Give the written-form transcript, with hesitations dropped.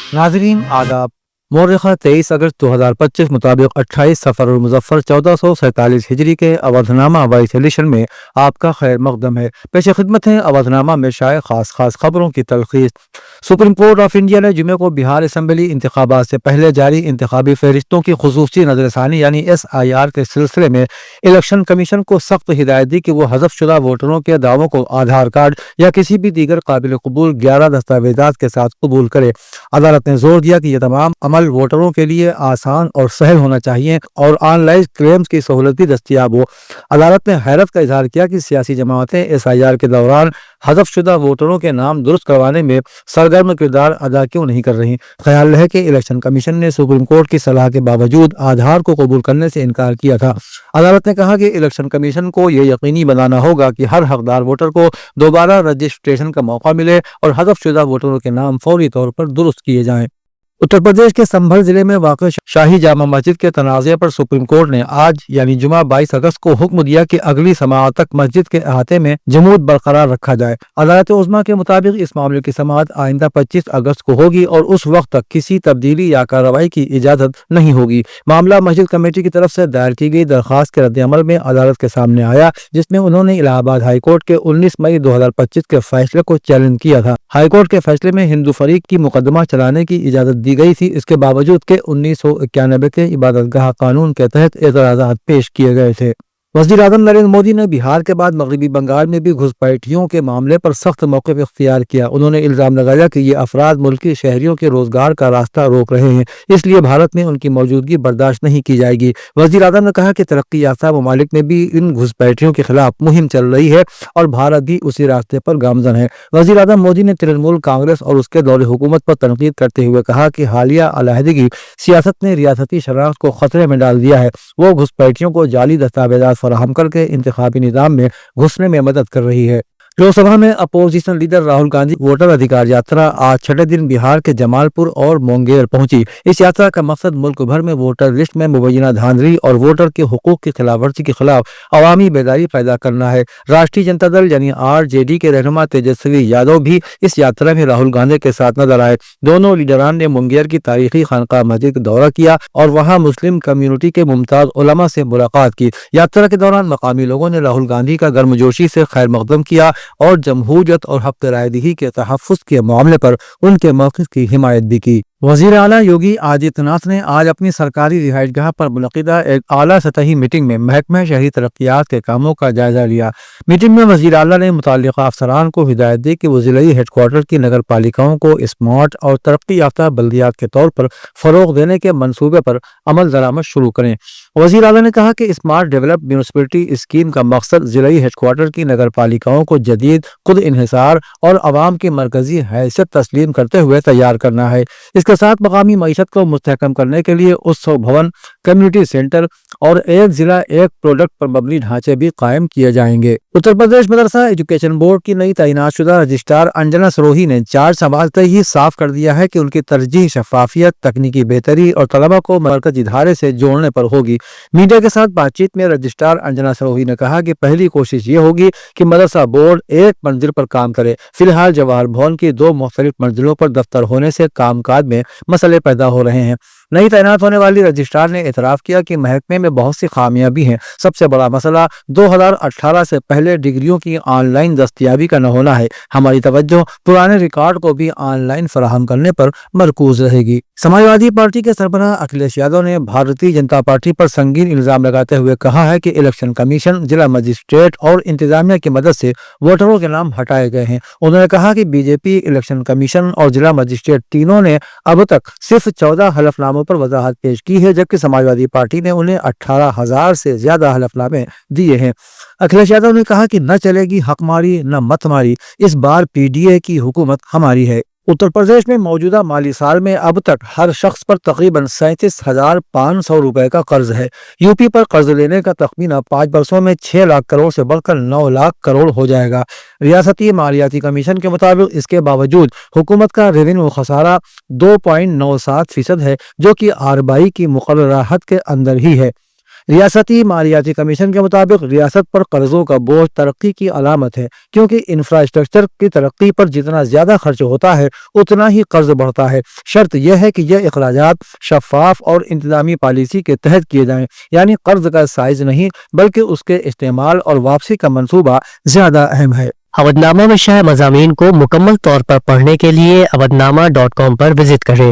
नाजरीन आदाब। मौर्रिखा 23 अगस्त 2025 मुताबिक 28 सफ़र मुज़फ़्फ़र 1447 हिजरी के अवधनामा वाइस एडिशन में आपका खैर मकदम है। पेश खिदमत है अवधनामा में शाये खास खबरों की तलखीस। सुप्रीम कोर्ट ऑफ इंडिया ने जुमे को बिहार असम्बली इंतखाबात से पहले जारी इंतखाबी फहरिस्तों की खुसूसी नजरसानी यानी SIR के सिलसिले में इलेक्शन कमीशन को सख्त हिदायत दी कि वो हज़फ शुदा वोटरों के दावों को आधार कार्ड या किसी भी दीगर काबिल कबूल 11 दस्तावेजात के साथ कबूल करे। अदालत ने जोर दिया कि यह तमाम अमल वोटरों के लिए आसान और सहल होना चाहिए और ऑनलाइन क्लेम्स की सहूलत भी दस्तियाब हो। अदालत ने हैरत का इजहार किया कि सियासी जमातें SIR के दौरान हज़फ शुदा वोटरों के नाम दुरुस्त करवाने में सरगर्म किरदार अदा क्यों नहीं कर रही। ख्याल है कि इलेक्शन कमीशन ने सुप्रीम कोर्ट की सलाह के बावजूद आधार को कबूल करने से इनकार किया था। अदालत ने कहा कि इलेक्शन कमीशन को यह यकीनी बनाना होगा कि हर हकदार वोटर को दोबारा रजिस्ट्रेशन का मौका मिले और हज़फ शुदा वोटरों के नाम फौरी तौर पर दुरुस्त किए जाएं। उत्तर प्रदेश के संभल जिले में वाक़ शाही जामा मस्जिद के तनाज़े पर सुप्रीम कोर्ट ने आज यानी जुमा 22 अगस्त को हुक्म दिया कि अगली समाअत तक मस्जिद के अहाते में जमूत बरकरार रखा जाए। अदालत उज़्मा के मुताबिक इस मामले की समाअत आइंदा 25 अगस्त को होगी और उस वक्त तक किसी तब्दीली या कार्रवाई की इजाज़त नहीं होगी। मामला मस्जिद कमेटी की तरफ से दायर की गई दरख्वास्त के रद्द-ए-अमल में अदालत के सामने आया, जिसमें उन्होंने इलाहाबाद हाई कोर्ट के 19 मई 2025 के फैसले को चैलेंज किया था। हाई कोर्ट के फैसले में हिंदू फरीक की मुकदमा चलाने की इजाज़त दी गई थी। इसके बावजूद के 1991 के इबादतगाह कानून के तहत एतराज़ात पेश किए गए थे। वज़ीर आज़म नरेंद्र मोदी ने बिहार के बाद मगरबी बंगाल में भी घुसपैठियों के मामले पर सख्त मौक़िफ़ इख्तियार किया। उन्होंने इल्ज़ाम लगाया कि ये अफराद मुल्की शहरियों के रोजगार का रास्ता रोक रहे हैं, इसलिए भारत में उनकी मौजूदगी बर्दाश्त नहीं की जाएगी। वज़ीर आज़म ने कहा कि तरक्की याफ्ता ममालिक में भी इन घुसपैठियों के खिलाफ मुहिम चल रही है और भारत भी उसी रास्ते पर गामजन है। वज़ीर आज़म मोदी ने तृणमूल कांग्रेस और उसके दौरे हुकूमत पर तनकीद करते हुए कहा कि हालिया अलहदगी सियासत ने रियासती शनाख्त को खतरे में डाल दिया है। वो घुसपैठियों को जाली दस्तावेजात फराहम करके इंतखाबी निज़ाम में घुसने में मदद कर रही है। लोकसभा में opposition leader Rahul Gandhi voter अधिकार यात्रा आज छठे दिन बिहार के जमालपुर और मुंगेर पहुंची। इस यात्रा का मकसद मुल्क भर में वोटर लिस्ट में मुबैना धांधली और वोटर के हुकूक की खिलाफवर्जी के खिलाफ अवामी बेदारी पैदा करना है। राष्ट्रीय जनता दल यानी RJD के रहनुमा तेजस्वी यादव भी इस यात्रा में राहुल गांधी के साथ नजर आए। दोनों लीडरान ने मुंगेर की तारीखी खानका मस्जिद का दौरा किया और वहां मुस्लिम कम्युनिटी के मुमताज उलमा से मुलाकात की। यात्रा के दौरान मकामी लोगों ने राहुल गांधी का गर्मजोशी से खैर मकदम किया और जमहूरियत और हक रायदही के तहफ़्फ़ुज़ के मामले पर उनके मौक़िफ़ की हिमायत भी की। वज़ीर आला योगी आदित्यनाथ ने आज अपनी सरकारी रिहाइशगाह पर मुनक़िदा एक आला सतही मीटिंग में महकमा शहरी तरक्यात के कामों का जायजा लिया। मीटिंग में वज़ीर आला ने मुतल्लिक़ा अफ़सरान को हिदायत दी कि वो ज़िलाई हेडक्वार्टर की नगर पालिकाओं को स्मार्ट और तरक्की याफ्ता बल्दियात के तौर पर फ़रोग़ देने के मनसूबे पर अमल दरामद शुरू करें। वज़ीर आला ने कहा कि स्मार्ट डेवलप म्यूनिसिपलिटी स्कीम का मकसद ज़िलाई हेडक्वार्टर की नगर पालिकाओं को जदीद खुद इन्हिसार और आवाम की मरकजी हैसियत तस्लीम करते हुए तैयार करना है। इसके साथ मकामी मईशत को मुस्तहकम करने के लिए उत्सव भवन, कम्युनिटी सेंटर और एक जिला एक प्रोडक्ट पर मबनी ढांचे भी कायम किए जाएंगे। उत्तर प्रदेश मदरसा एजुकेशन बोर्ड की नई तैनात शुदा रजिस्ट्रार अंजना सरोही ने 4 संभालते ही साफ कर दिया है कि उनकी तरजीह शफाफियत, तकनीकी बेहतरी और तलबा को मरकजी धारे से जोड़ने पर होगी। मीडिया के साथ बातचीत में रजिस्ट्रार अंजना सरोही ने कहा कि पहली कोशिश ये होगी कि मदरसा बोर्ड एक मंजिल पर काम करे। फिलहाल जवाहर भवन की 2 मुख्तलिफ मंजिलों पर दफ्तर होने से कामकाज में मसले पैदा हो रहे हैं। नई तैनात होने वाली रजिस्ट्रार ने एतराफ़ किया कि महकमे में बहुत सी खामियां भी हैं। सबसे बड़ा मसला 2018 से पहले डिग्रियों की ऑनलाइन दस्तयाबी का न होना है। हमारी तवज्जो पुराने रिकॉर्ड को भी ऑनलाइन फराहम करने पर मरकूज रहेगी। समाजवादी पार्टी के सरबराह अखिलेश यादव ने भारतीय जनता पार्टी पर संगीन इल्जाम लगाते हुए कहा है कि इलेक्शन कमीशन, जिला मजिस्ट्रेट और इंतजामिया की मदद से वोटरों के नाम हटाए गए हैं। उन्होंने कहा कि बीजेपी, इलेक्शन कमीशन और जिला मजिस्ट्रेट तीनों ने अब तक सिर्फ 14 हलफनामों पर वजाहत पेश की है, जबकि समाजवादी पार्टी ने उन्हें 18,000 से ज्यादा हलफनामे दिए हैं। अखिलेश यादव ने कहा कि न चलेगी हकमारी न मतमारी, इस बार PDA की हुकूमत हमारी है। उत्तर प्रदेश में मौजूदा माली साल में अब तक हर शख्स पर तकरीबन 37,500 रुपए का कर्ज है। यूपी पर कर्ज लेने का तखमीना 5 वर्षों में 6 लाख करोड़ से बढ़कर 9 लाख करोड़ हो जाएगा। रियासती मालियाती कमीशन के मुताबिक इसके बावजूद हुकूमत का रेवेन्यू खसारा 2.97% है, जो कि RBI की मुकर्ररा हद के अंदर ही है। ریاستی مالیاتی کمیشن کے مطابق ریاست پر قرضوں کا بوجھ ترقی کی علامت ہے، کیونکہ انفراسٹرکچر کی ترقی پر جتنا زیادہ خرچ ہوتا ہے اتنا ہی قرض بڑھتا ہے۔ شرط یہ ہے کہ یہ اخراجات شفاف اور انتظامی پالیسی کے تحت کیے جائیں، یعنی قرض کا سائز نہیں بلکہ اس کے استعمال اور واپسی کا منصوبہ زیادہ اہم ہے۔ اودھ نامہ میں شائع مضامین کو مکمل طور پر پڑھنے کے لیے اودھ نامہ .com پر وزٹ کریں۔